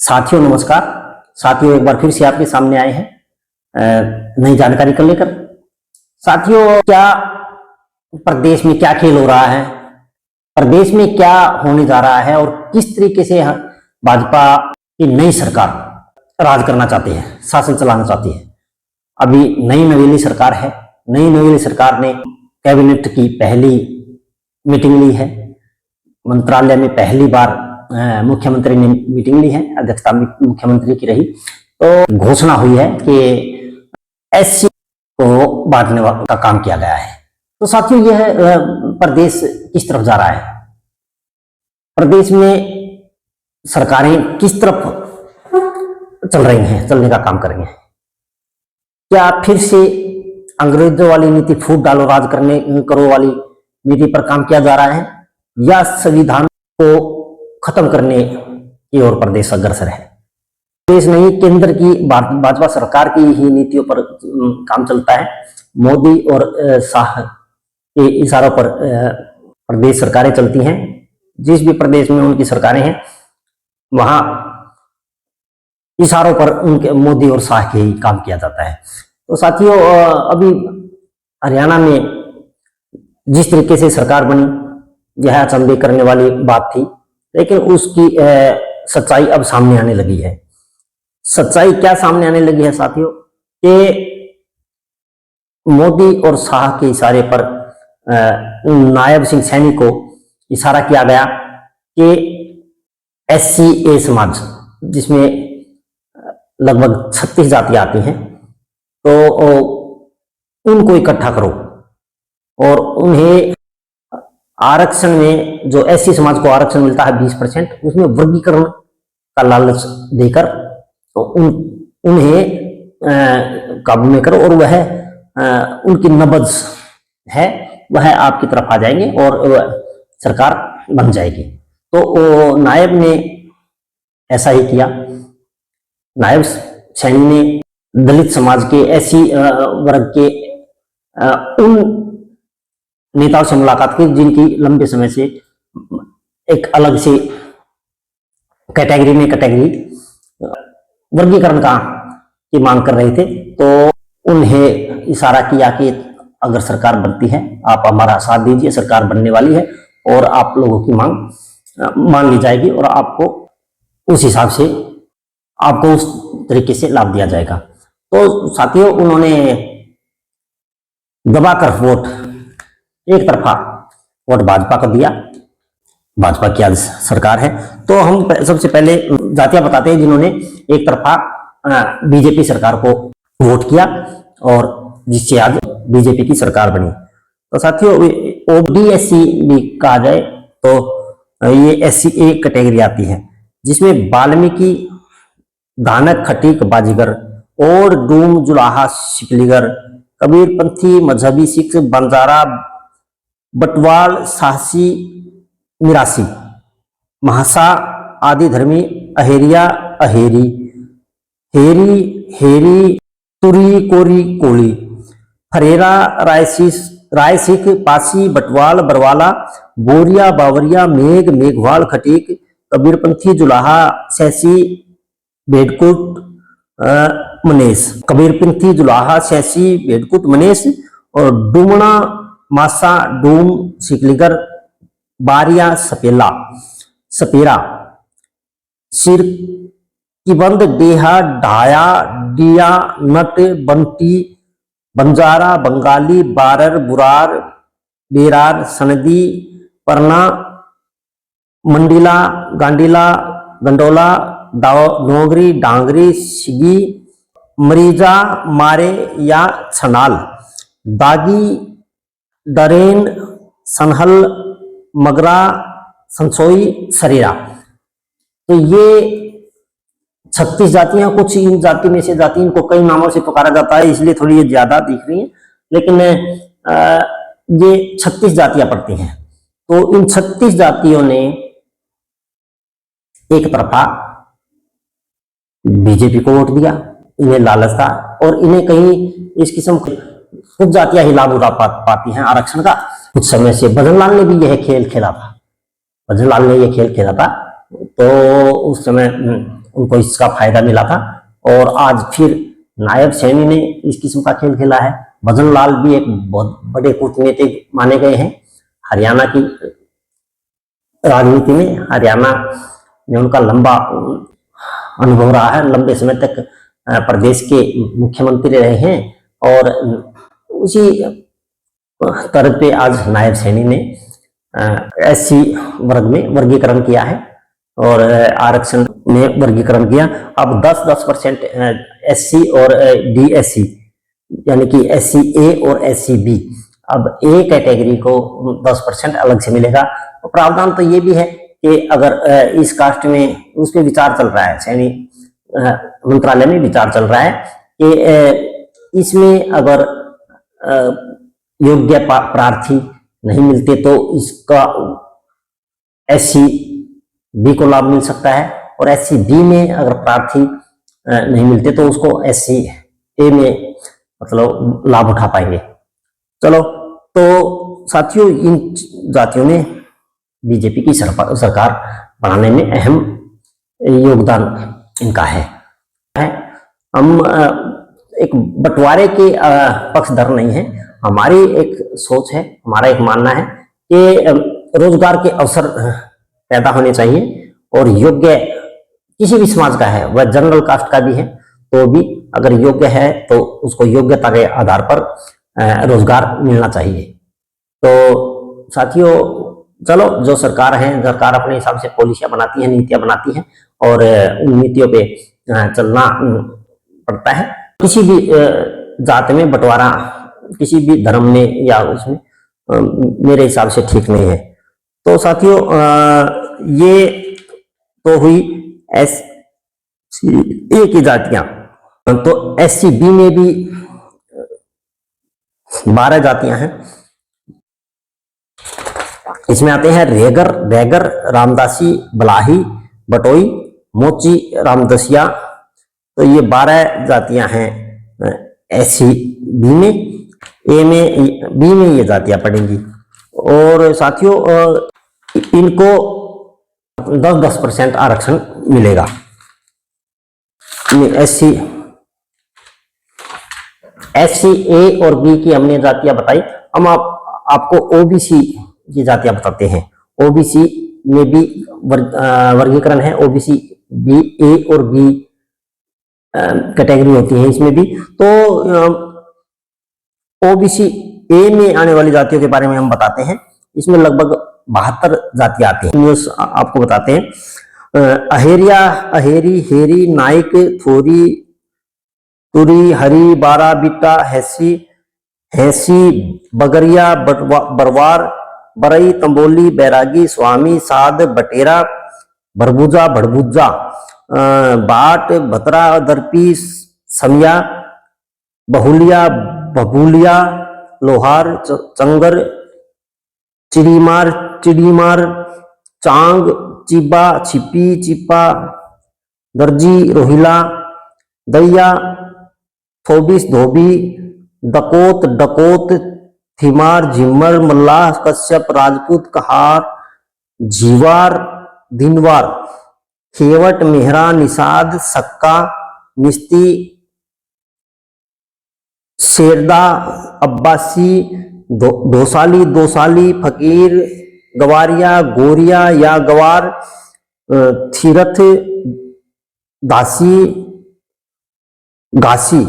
साथियों नमस्कार। साथियों एक बार फिर से आपके सामने आए हैं नई जानकारी को लेकर। साथियों क्या प्रदेश में क्या खेल हो रहा है, प्रदेश में क्या होने जा रहा है और किस तरीके से भाजपा की नई सरकार राज करना चाहती है, शासन चलाना चाहती है। अभी नई नवेली सरकार है। नई नवेली सरकार ने कैबिनेट की पहली मीटिंग ली है। मंत्रालय में पहली बार मुख्यमंत्री ने मीटिंग ली है, अध्यक्षता मुख्यमंत्री की रही। तो घोषणा हुई है कि एससी को बांटने का काम किया गया है। तो साथियों यह प्रदेश किस तरफ जा रहा है, प्रदेश में सरकारें किस तरफ चल रही हैं, चलने का काम कर रही हैं। क्या फिर से अंग्रेजों वाली नीति, फूट डालो राज करने करो वाली नीति पर काम किया जा रहा है, या संविधान को खत्म करने की ओर प्रदेश अग्रसर है। देश नहीं, केंद्र की भाजपा सरकार की ही नीतियों पर काम चलता है। मोदी और शाह के इशारों पर प्रदेश सरकारें चलती हैं। जिस भी प्रदेश में उनकी सरकारें हैं वहां इशारों पर उनके मोदी और शाह के ही काम किया जाता है। तो साथियों अभी हरियाणा में जिस तरीके से सरकार बनी, यह अचंभे करने वाली बात थी, लेकिन उसकी सच्चाई अब सामने आने लगी है। सच्चाई क्या सामने आने लगी है साथियों, कि मोदी और शाह के इशारे पर नायब सिंह सैनी को इशारा किया गया कि SC समाज, जिसमें लगभग 36 जातियां आती हैं, तो उनको इकट्ठा करो और उन्हें आरक्षण में, जो SC समाज को आरक्षण मिलता है 20%, उसमें वर्गीकरण का लालच देकर तो उन्हें काबू में करो और वह उनकी नबज है वह आपकी तरफ आ जाएंगे और सरकार बन जाएगी। तो नायब ने ऐसा ही किया। नायब सैनी ने दलित समाज के SC वर्ग के उन नेताओं से मुलाकात की जिनकी लंबे समय से एक अलग से कैटेगरी में वर्गीकरण का की मांग कर रहे थे। तो उन्हें इशारा किया कि अगर सरकार बनती है आप हमारा साथ दीजिए, सरकार बनने वाली है और आप लोगों की मांग मान ली जाएगी और आपको उस हिसाब से, आपको उस तरीके से लाभ दिया जाएगा। तो साथियों उन्होंने दबाकर वोट, एक तरफा वोट भाजपा को दिया। भाजपा की आज सरकार है। तो हम सबसे पहले जातियां बताते हैं जिन्होंने एक तरफा बीजेपी सरकार को वोट किया और जिससे आज बीजेपी की सरकार बनी। तो साथियों OBC भी कहा जाए तो ये SC कैटेगरी आती है, जिसमें वाल्मीकि, धानक, खटीक, बाजीगर और डूम, जुलाहा, शिकलीगर, कबीरपंथी, मजहबी सिख, बंजारा, बटवाल, साहसी, मिरासी, महासा, आदि धर्मी, अहेरिया, अहेरी, हेरी, हेरी, तुरी, कोरी, कोली, फरेरा, रायसिख, पासी, बटवाल, बरवाला, बोरिया, बावरिया, मेघ, मेघवाल, खटीक, कबीरपंथी, जुलाहा, सैसी, भेड़कुट, मनेस, कबीरपंथी, जुलाहा, सैसी, भेड़कुट, मनेस और डुमना, मासा, डूम, शिकलीगर, बारिया, सपेरा, सिरकीबंद, डेहा, ढाया, डिया, नट, बंटी, बंजारा, बंगाली, बारर, बुरार, बेरार, सनदी, परना, मंडीला, गांडीला, गंडोला, डोंगरी, डांगरी, सिगी, मरीजा, मारे या छनाल, दागी, डरेन, सनहल, मगरा, संसोई, सरेरा। तो ये 36 जातियां, कुछ इन जाति में से जाति, इनको कई नामों से पुकारा जाता है इसलिए थोड़ी ये ज्यादा दिख रही है, लेकिन ये 36 जातियां पड़ती हैं। तो इन 36 जातियों ने एक तरफा बीजेपी को वोट दिया, इन्हें लालच था और इन्हें कहीं इस किस्म कुछ जातियां ही लाभ उठा पाती हैं आरक्षण का। कुछ समय से भजनलाल ने भी यह खेल खेला था, भजनलाल ने यह खेल खेला था। तो उस समय उनको इसका फायदा मिला था। और आज फिर नायब सैनी ने इस किस्म का खेल खेला है। भजन लाल भी एक बहुत बड़े कूटनीतिक माने गए हैं हरियाणा की राजनीति में। हरियाणा में उनका लंबा अनुभव रहा है, लंबे समय तक प्रदेश के मुख्यमंत्री रहे हैं। और उसी तरह पे आज नायब सैनी ने एससी वर्ग में वर्गीकरण किया है और आरक्षण में वर्गीकरण किया। अब 10% एससी और डीएससी यानी कि एससी ए और एससी बी, अब ए कैटेगरी को 10% अलग से मिलेगा। तो प्रावधान तो ये भी है कि अगर इस कास्ट में, उस पर विचार चल रहा है, सैनी मंत्रालय में विचार चल रहा है कि इसमें अगर योग्य प्रार्थी नहीं मिलते तो इसका एससी बी को लाभ मिल सकता है, और एससी बी में अगर प्रार्थी नहीं मिलते तो उसको एससी ए में मतलब लाभ उठा पाएंगे। चलो, तो साथियों, इन जातियों ने बीजेपी की सरकार बनाने में अहम योगदान इनका है। हम एक बंटवारे के पक्षधर नहीं है। हमारी एक सोच है, हमारा एक मानना है कि रोजगार के अवसर पैदा होने चाहिए और योग्य किसी भी समाज का है, वह जनरल कास्ट का भी है तो भी अगर योग्य है तो उसको योग्यता के आधार पर रोजगार मिलना चाहिए। तो साथियों, चलो, जो सरकार है, सरकार अपने हिसाब से पॉलिसियां बनाती है, नीतियां बनाती है और उन नीतियों पे चलना पड़ता है। किसी भी जात में बंटवारा, किसी भी धर्म में या उसमें मेरे हिसाब से ठीक नहीं है। तो साथियों, ये तो हुई एससी ए की जातियां। तो एससी बी में भी 12 जातियां हैं। इसमें आते हैं रेगर, रामदासी, बलाही, बटोई, मोची, रामदसिया। तो ये 12 जातियां हैं एससी बी में। ए में, बी में ये जातियां पड़ेंगी। और साथियों, इनको 10% आरक्षण मिलेगा। एससी ए और बी की हमने जातियां बताई। हम आपको ओबीसी की जातियां बताते हैं। ओबीसी में भी वर्गीकरण है। ओबीसी बी, ए और बी कैटेगरी होती है इसमें भी। तो ओबीसी ए में आने वाली जातियों के बारे में हम बताते हैं। इसमें लगभग 72 जातियां आती हैं। न्यूज आपको बताते हैं। अहेरिया, अहेरी, हेरी, नाइक, थोरी, तुरी, हरी, बारा, बिट्टा, हैसी, हैसी, बगरिया, बरवार, बरई, तंबोली, बैरागी, स्वामी, साध, बटेरा, भरबूजा, भड़बूजा, बाट, भतरा, दर्पी, समिया, बहुलिया, बबूलिया, लोहार, चंगर, चिड़ीमार, चांग, चिबा, छिपी, चिपा, दर्जी, रोहिला, दैया, थोबिस, धोबी, डकोत, डकोत, थिमार, झिमर, मल्लाह, कश्यप, राजपूत, कहार, झीवार, दिनवार, खेवट, मेहरा, निषाद, सक्का, मिस्ती, शेरदा, अब्बासी, दोसाली, फकीर, गवारिया, गोरिया या गवार, थीरथ, दासी, घासी,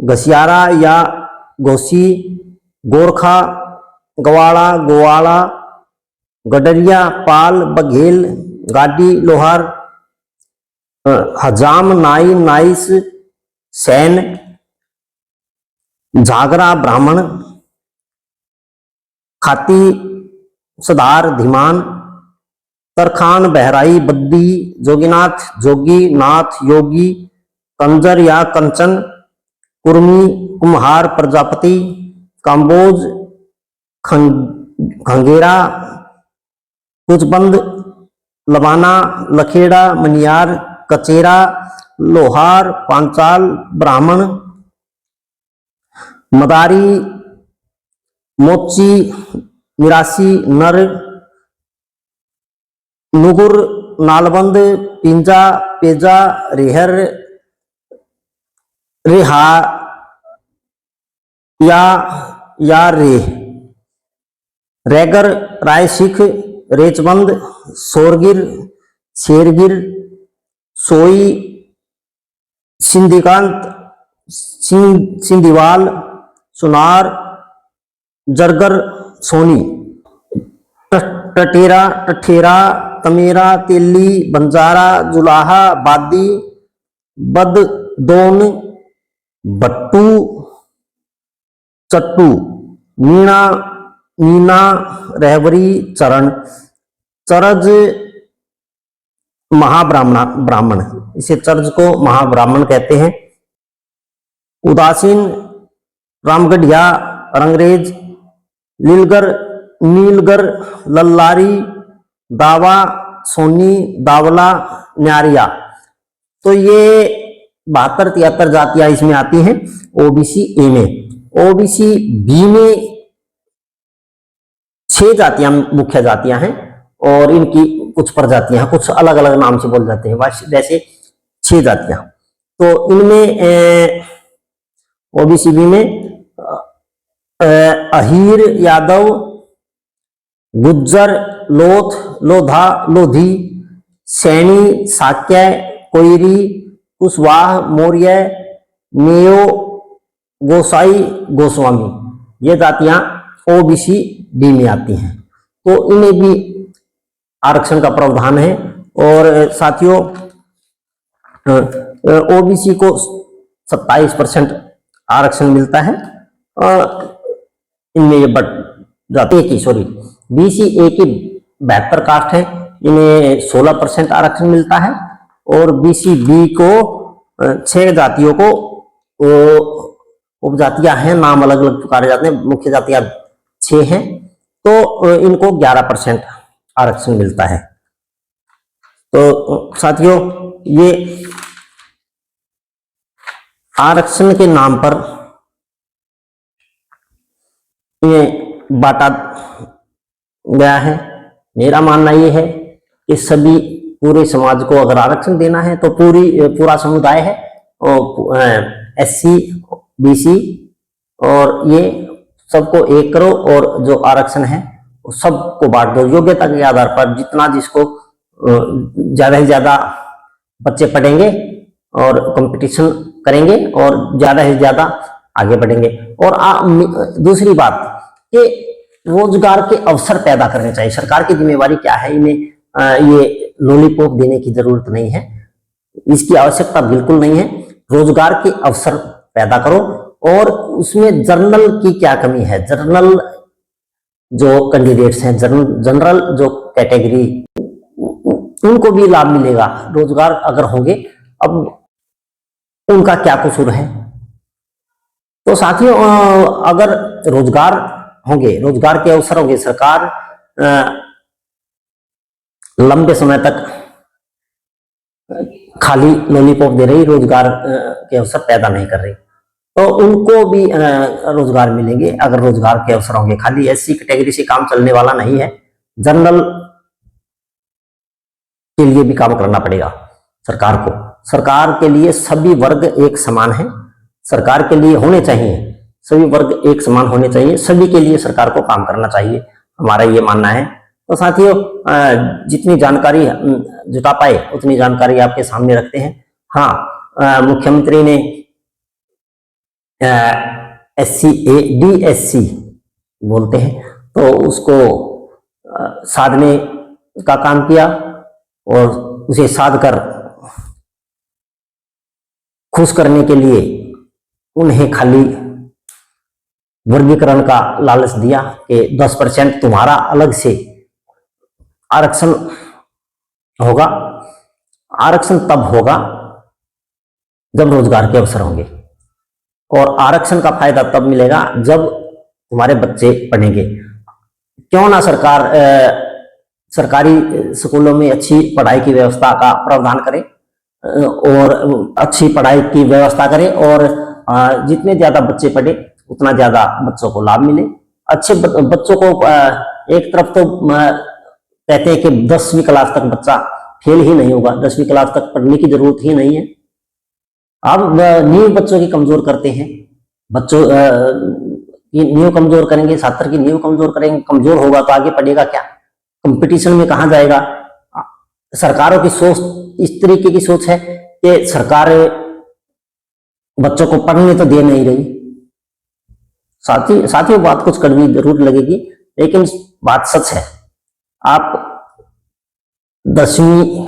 घसियारा या गोसी, गोरखा, गवाड़ा, गोवाड़ा, गडरिया, पाल, बघेल, गाडी, लोहार, हजाम, नाई, नाइस, सैन, झागरा, ब्राह्मण, खाती, सदार, धीमान, तरखान, बहराई, बद्दी, जोगीनाथ, जोगी, नाथ, योगी, कंजर या कंचन, कुर्मी, कुम्हार, प्रजापति, काम्बोज, खंगेरा, कुचबंद, लबाना, लखेड़ा, मनियार, कचेरा, लोहार, पांचाल, ब्राह्मण, मदारी, मोची, मिरासी, नर, नुगुर, नालबंद, पिंजा, पेजा, रेहर, रेहा या रे, रैगर, राय सिख, रेचबंद, सोरगिर, शेरगिर, सोई, सिंधिकांत, सिंधिवाल, सुनार, जरगर, सोनी, टटेरा, टठेरा, तमेरा, तेली, बंजारा, जुलाहा, बादी, बददोन, बट्टू, चट्टू, मीणा, मीना, रहवरी, चरण, चरज, महाब्राह्मण, इसे चर्च को महाब्राह्मण कहते हैं। उदासीन, रामगढ़िया, रंगरेज, लीलगर, नीलगर, लल्लारी, दावा, सोनी, दावला, न्यारिया। तो ये 72-73 जातियां इसमें आती हैं ओबीसी ए में। ओबीसी बी में 6 जातियां मुख्य जातियां हैं और इनकी कुछ प्रजातियां हैं, कुछ अलग अलग नाम से बोल जाते हैं, वैसे 6 जातियां। तो इनमें ओबीसी बी में अहीर, यादव, गुज्जर, लोथ, लोधा, लोधी, सैनी, साक्य, कोयरी, कुशवाह, मौर्य, मेयो, गोसाई, गोस्वामी, ये जातियां ओबीसी बी में आती हैं। तो इन्हें भी आरक्षण का प्रावधान है। और साथियों ओबीसी को 27% आरक्षण मिलता है। इनमें ये बढ़ जाती है बीसी ए की 72 कास्ट है, इन्हें 16% आरक्षण मिलता है। और बीसी बी को 6 जातियों को उपजातियां हैं, नाम अलग अलग पुकारे जाते हैं, मुख्य जातियां 6 हैं, तो इनको 11% आरक्षण मिलता है। तो साथियों ये आरक्षण के नाम पर ये बांटा गया है। मेरा मानना ये है कि सभी पूरे समाज को अगर आरक्षण देना है तो पूरा समुदाय है और एससी बीसी और ये सबको एक करो और जो आरक्षण है वो सबको बांट दो योग्यता के आधार पर। जितना जिसको ज्यादा से ज्यादा बच्चे पढ़ेंगे और कंपटीशन करेंगे और ज्यादा से ज्यादा आगे बढ़ेंगे। और दूसरी बात कि रोजगार के अवसर पैदा करने चाहिए। सरकार की जिम्मेवारी क्या है, इन्हें ये लॉलीपॉप देने की जरूरत नहीं है, इसकी आवश्यकता बिल्कुल नहीं है। रोजगार के अवसर पैदा करो और उसमें जर्नल की क्या कमी है, जर्नल जो कैंडिडेट्स हैं, जनरल जो कैटेगरी, उनको भी लाभ मिलेगा रोजगार अगर होंगे। अब उनका क्या कसूर है। तो साथियों अगर रोजगार होंगे, रोजगार के अवसर होंगे, सरकार लंबे समय तक खाली लॉलीपॉप दे रही, रोजगार के अवसर पैदा नहीं कर रही, तो उनको भी रोजगार मिलेंगे अगर रोजगार के अवसर होंगे। खाली एससी कैटेगरी से काम चलने वाला नहीं है, जनरल के लिए भी काम करना पड़ेगा सरकार को। सरकार के लिए सभी वर्ग एक समान है, सरकार के लिए होने चाहिए, सभी वर्ग एक समान होने चाहिए, सभी के लिए सरकार को काम करना चाहिए, हमारा ये मानना है। तो साथियों जितनी जानकारी जुटा पाए उतनी जानकारी आपके सामने रखते हैं। हाँ, मुख्यमंत्री ने SC DSC बोलते हैं तो उसको साधने का काम किया और उसे साध कर खुश करने के लिए उन्हें खाली वर्गीकरण का लालच दिया कि 10% तुम्हारा अलग से आरक्षण होगा। आरक्षण तब होगा जब रोजगार के अवसर होंगे और आरक्षण का फायदा तब मिलेगा जब तुम्हारे बच्चे पढ़ेंगे। क्यों ना सरकार सरकारी स्कूलों में अच्छी पढ़ाई की व्यवस्था का प्रावधान करे और अच्छी पढ़ाई की व्यवस्था करे और जितने ज्यादा बच्चे पढ़े उतना ज्यादा बच्चों को लाभ मिले। अच्छे बच्चों को एक तरफ तो कहते हैं कि 10वीं क्लास तक बच्चा फेल ही नहीं होगा, 10वीं क्लास तक पढ़ने की जरूरत ही नहीं है। आप नींव बच्चों की कमजोर करते हैं, बच्चों की नींव कमजोर करेंगे, छात्र की नींव कमजोर करेंगे, कमजोर होगा तो आगे पढ़ेगा क्या, कंपटीशन में कहां जाएगा। सरकारों की सोच इस तरीके की सोच है कि सरकार बच्चों को पढ़ने तो दे नहीं रही। साथियों बात कुछ कड़वी जरूर लगेगी, लेकिन बात सच है। आप 10वीं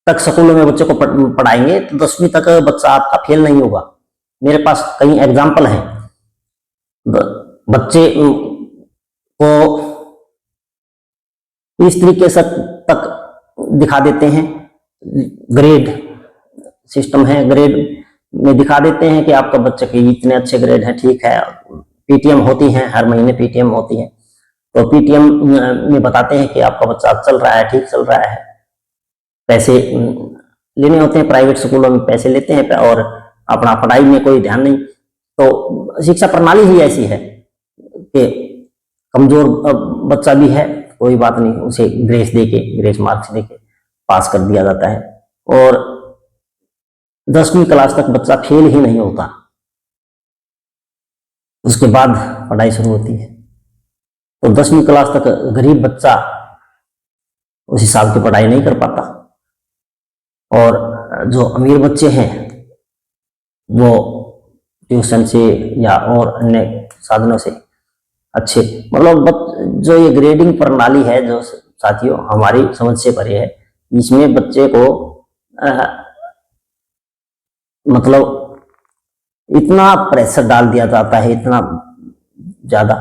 तक स्कूलों में बच्चों को पढ़ाएंगे तो 10वीं तक बच्चा आपका फेल नहीं होगा। मेरे पास कई एग्जाम्पल हैं। बच्चे को इस तरीके से तक दिखा देते हैं, ग्रेड सिस्टम है, ग्रेड में दिखा देते हैं कि आपका बच्चे के इतने अच्छे ग्रेड हैं, ठीक है। पीटीएम होती है, हर महीने पीटीएम होती है, तो पीटीएम में बताते हैं कि आपका बच्चा चल रहा है, ठीक चल रहा है। पैसे लेने होते हैं, प्राइवेट स्कूलों में पैसे लेते हैं और अपना पढ़ाई में कोई ध्यान नहीं। तो शिक्षा प्रणाली ही ऐसी है कि कमजोर बच्चा भी है, कोई बात नहीं, उसे ग्रेस मार्क्स देके पास कर दिया जाता है। और 10वीं क्लास तक बच्चा फेल ही नहीं होता, उसके बाद पढ़ाई शुरू होती है। तो 10वीं क्लास तक गरीब बच्चा उस हिसाब की पढ़ाई नहीं कर पाता, और जो अमीर बच्चे हैं वो ट्यूशन से या और अन्य साधनों से अच्छे, मतलब जो ये ग्रेडिंग प्रणाली है जो साथियों हमारी समझ से परे है, इसमें बच्चे को मतलब इतना प्रेशर डाल दिया जाता है, इतना ज्यादा,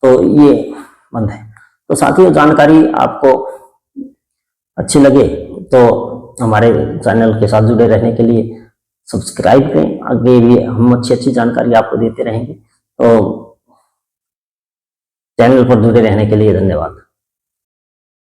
तो ये बंद है। तो साथियों जानकारी आपको अच्छी लगे तो हमारे चैनल के साथ जुड़े रहने के लिए सब्सक्राइब करें, आगे भी हम अच्छी जानकारी आपको देते रहेंगे। तो चैनल पर जुड़े रहने के लिए धन्यवाद।